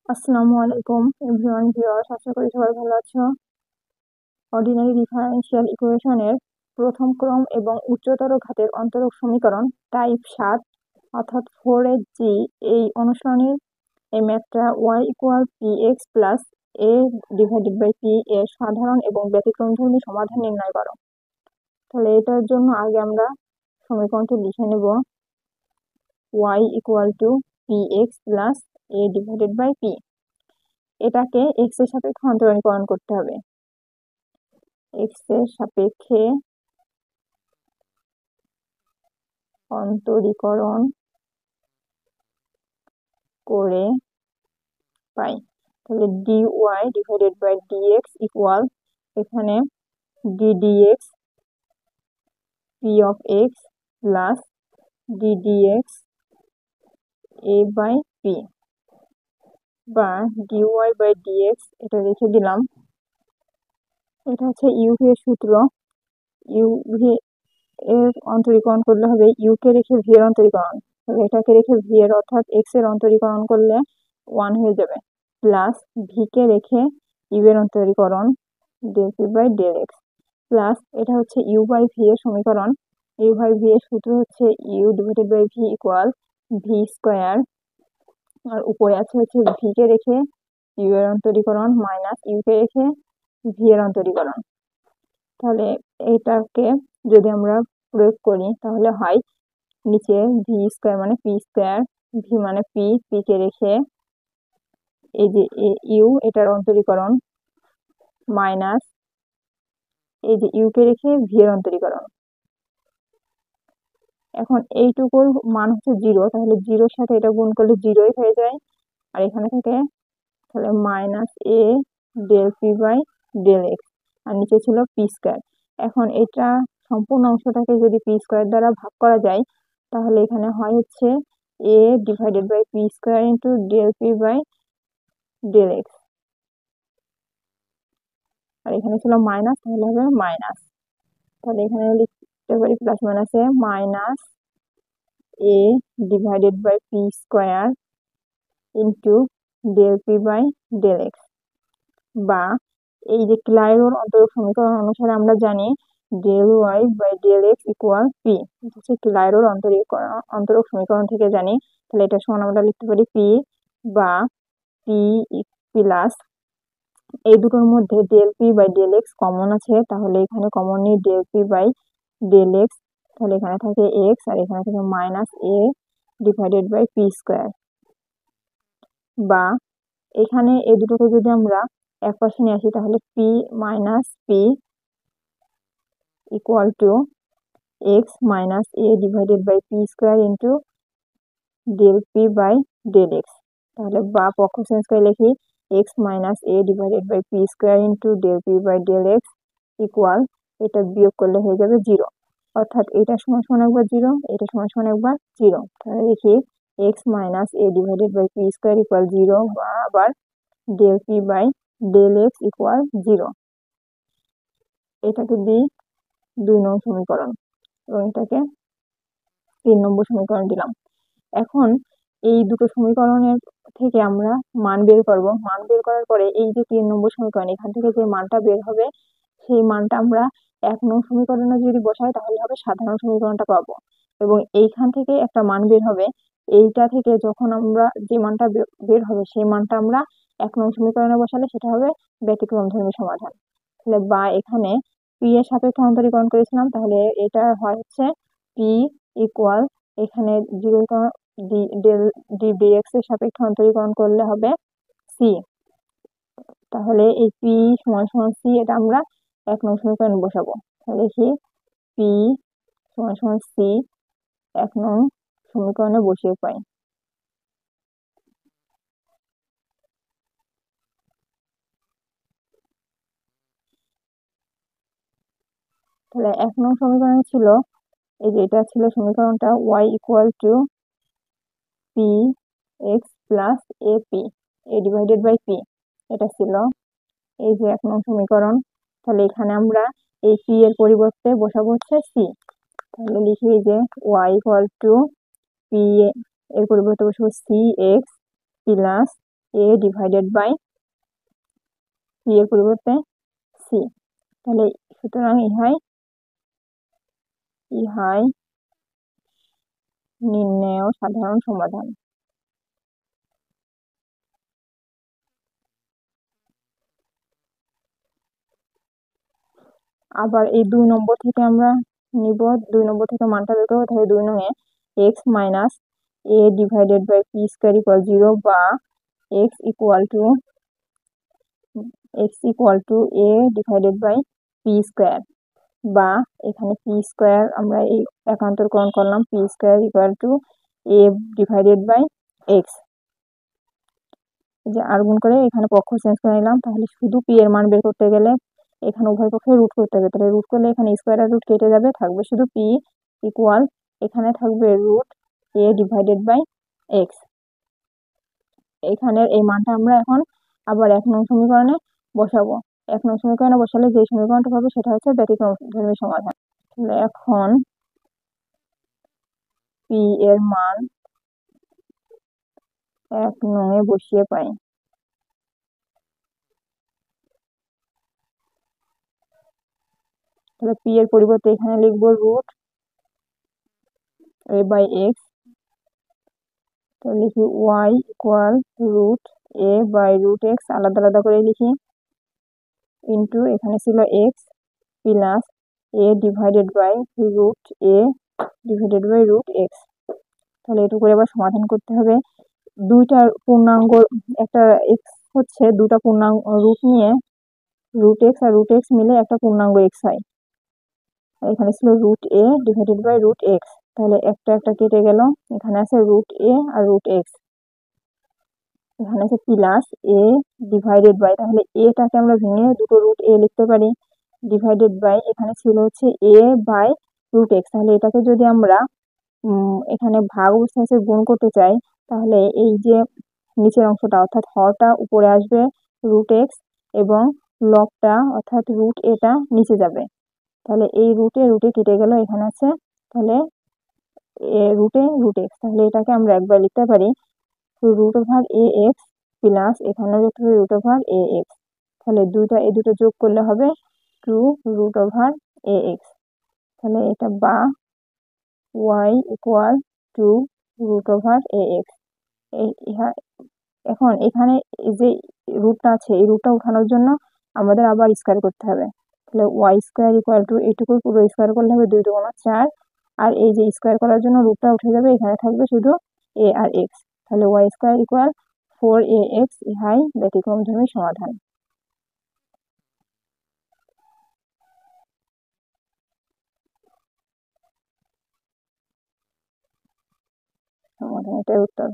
আসসালামু আলাইকুম everyone viewers, আশা করি সবাই ভালো আছো। অর্ডিনারি ডিফারেনশিয়াল ইকুয়েশনের প্রথম ক্রম এবং উচ্চতর ঘাতের অন্তরক সমীকরণ টাইপ 7 অর্থাৎ 4G এই অনুশীলনীর এই ম্যাথটা y=px+a/p এর সাধারণ এবং ব্যতিক্রমধর্মী সমাধান নির্ণয় করো। তাহলে এটার জন্য আগে আমরা সমীকরণটি লিখে নেব y=px+a/p। এটাকে এক্স এর সাপেক্ষে অন্তরীকরণ করতে হবে। এক্স এর সাপেক্ষে অন্তরীকরণ করে পাই। তাহলে dy/dx ইকুয়াল এখানে ddx p(x) plus ddx a/p বা dy/dx এটা রেখে দিলাম। এটা হচ্ছে ইউভি এর সূত্র। ইউভি এর অন্তরীকরণ করলে হবে ইউ কে রেখে ভি এর অন্তরীকরণ, এটাকে রেখে ভি এর অর্থাৎ এক্স এর অন্তরীকরণ করলে 1 হয়ে যাবে, প্লাস ভি কে রেখে ইউ এর অন্তরীকরণ del p/del x প্লাস এটা হচ্ছে ইউ বাই ভি এর সমীকরণ। ইউ বাই ভি এর সূত্র হচ্ছে u/v ইকুয়াল ভি স্কোয়ার, আর উপরে আছে হচ্ছে ভি কে রেখে ইউ এর অন্তরীকরণ মাইনাস ইউ কে রেখে ভি এর অন্তরীকরণ। তাহলে এটাকে যদি আমরা প্রয়োগ করি তাহলে হয় নিচে ভি স্কোয়ার মানে পি স্কোয়ার, ভি মানে পি, পি কে রেখে এই যে ইউ এটার অন্তরীকরণ মাইনাস এই যে ইউ কে রেখে ভি এর অন্তরীকরণ। এখন এইটুকুর মান হচ্ছে 0, তাহলে 0-র সাথে এটা গুণ করলে 0ই হয়ে যায়, আর এখানে থেকে তাহলে মাইনাস এ del p/del x, আর নিচে ছিল পি স্কোয়ার। এখন এটা সম্পূর্ণ অংশটাকে যদি পি স্কোয়ার দ্বারা ভাগ করা যায় তাহলে এখানে হয় হচ্ছে a/p² into del p/del x, আর এখানে ছিল মাইনাস, তাহলে হবে মাইনাস। তাহলে এখানে লিখতে পারি প্লাস মাইনাসে minus a/p² into del p/del x, বা এই যে ক্লাইরোর অন্তরক সমীকরণ অনুসারে আমরা জানি del y/del x equal p, এটা হচ্ছে ক্লাইরোর অন্তরক সমীকরণ থেকে জানি। তাহলে এটা সমান আমরা লিখতে পারি p বা p প্লাস এই দুটোর মধ্যে del p/del x কমন আছে, তাহলে এখানে কমন নিই del p/del x, তাহলে এখানে থাকে x আর এখানে থাকে মাইনাস a/p², বা এখানে এই দুটোকে যদি আমরা এক পাশে নিয়ে আসি তাহলে p minus p equal to x minus a/p² into del p/del x। তাহলে বা পক্ষ চেঞ্জ করে লিখি x minus a/p² into del p/del x equal এটা বিয়োগ করলে হয়ে যাবে 0, অর্থাৎ এটা সমান সমান একবার 0, এটা সমান সমান একবার 0। তাহলে লিখি x মাইনাস a/p² ইকুয়াল 0 বা আবার del p/del x ইকুয়াল 0। এটাকে দিই 2 নং সমীকরণ এবং এটাকে 3 নম্বর সমীকরণ দিলাম। এখন এই দুটো সমীকরণের থেকে আমরা মান বের করব। মান বের করার পরে এই যে 3 নম্বর সমীকরণ, এখান থেকে যে মানটা বের হবে সেই মানটা আমরা 1 নং সমীকরণে যদি বসাই তাহলে হবে সাধারণ সমীকরণটা পাবো, এবং এইখান থেকে একটা মান বের হবে, এইটা থেকে যখন আমরা যে মানটা বের হবে সেই মানটা আমরা 1 নং সমীকরণে বসালে সেটা হবে ব্যতিক্রমধর্মী সমাধান। তাহলে বা এখানে পি এর সাপেক্ষে অন্তরীকরণ করেছিলাম, তাহলে এটা হয় হচ্ছে পি ইকুয়াল এখানে 0 del dx এর সাপেক্ষে অন্তরীকরণ করলে হবে সি। তাহলে এই পি সমান সমান সি এটা আমরা 1 নং সমীকরণে বসাবো। তাহলে লিখি পি সমান সমান সি 1 নং সমীকরণে বসিয়ে পাই। তাহলে 1 নং সমীকরণ ছিল এই যে এটা ছিল সমীকরণটা y equal to p x plus a p a/p, এটা ছিল এই যে 1 নং সমীকরণ। তাহলে এখানে আমরা এই পি এর পরিবর্তে বসাবো হচ্ছে সি। তাহলে লিখি যে y ইকুয়াল টু পি এর পরিবর্তে বসাবো c x plus a divided by p এর পরিবর্তে সি। তাহলে সুতরাং ইহাই নির্ণেয় সাধারণ সমাধান। আবার এই 2 নম্বর থেকে আমরা নিব, 2 নম্বর থেকে মানটা বের করবো। তাহলে 2 নং এ X minus A divided by P square equal 0 বা X equal to A divided by P square, বা এখানে পি স্কোয়ার আমরা এই একান্তরকরণ করলাম, P square equal to A divided by X, যে আর গুণ করে এখানে পক্ষ চেঞ্জ করে নিলাম। তাহলে শুধু পি এর মান বের করতে গেলে এখানে উভয় পক্ষে রুট করতে হবে। তাহলে রুট করলে এখানে স্কোয়ার আর রুট কেটে যাবে, থাকবে শুধু পি ইকুয়াল, এখানে থাকবে root a divided by x. এখানের এই মানটা আমরা এখন আবার 1 নং সমীকরণে বসাবো। 1 নং সমীকরণে বসালে যে সমীকরণটা পাবো সেটা হচ্ছে ব্যতিক্রমধর্মী সমাধান। তাহলে এখন পি এর মান 1 নং এ বসিয়ে পাই। তাহলে পি এর পরিবর্তে এখানে লিখবো রুট এ বাই এক্স। তাহলে লিখি y equal root a by root x, আলাদা আলাদা করে লিখি, ইন্টু এখানে ছিল x plus a divided by root a divided by root x. তাহলে এটুকু করে আবার সমাধান করতে হবে। দুইটা পূর্ণাঙ্গ, একটা এক্স হচ্ছে দুটা পূর্ণাঙ্গ রুট নিয়ে রুট এক্স আর রুট এক্স মিলে একটা পূর্ণাঙ্গ এক্স হয়। এখানে ছিল root a divided by root x, তাহলে একটা একটা কেটে গেল, এখানে আছে রুট এ আর রুট এক্স, এখানে আছে প্লাস এ ডিভাইডেড বাই, তাহলে এটাকে আমরা ভেঙে দুটো রুট এ লিখতে পারি, ডিভাইডেড বাই এখানে ছিল হচ্ছে এ বাই রুট এক্স। তাহলে এটাকে যদি আমরা এখানে ভাগ অবস্থায় গুণ করতে চাই, তাহলে এই যে নিচের অংশটা অর্থাৎ হরটা উপরে আসবে রুট এক্স এবং লবটা অর্থাৎ রুট এটা নিচে যাবে। তাহলে এই রুটে কেটে গেল, এখানে আছে তাহলে রুটে রুট এক্স। তাহলে এটাকে আমরা একবার লিখতে পারি root over a x plus এখানে লিখতে হবে রুট ওভার এ এক্স। তাহলে এই দুটো যোগ করলে হবে 2 রুট ওভার এ এক্স। তাহলে এটা বা Y equal 2 root over a x. এখন এখানে যে রুটটা আছে এই রুটটা উঠানোর জন্য আমাদের আবার স্কোয়ার করতে হবে। তাহলে ওয়াই স্কোয়ার ইকুয়াল টু এইটুকু পুরো স্কোয়ার করলে হবে 2 2 4, আর এই যে স্কোয়ার করার জন্য রুটটা উঠে যাবে, এখানে থাকবে শুধু এ আর এক্স। তাহলে ওয়াই স্কোয়ার ইকুয়াল 4ax, ইহাই ব্যতিক্রমধর্মী সমাধান। এটাই উত্তর।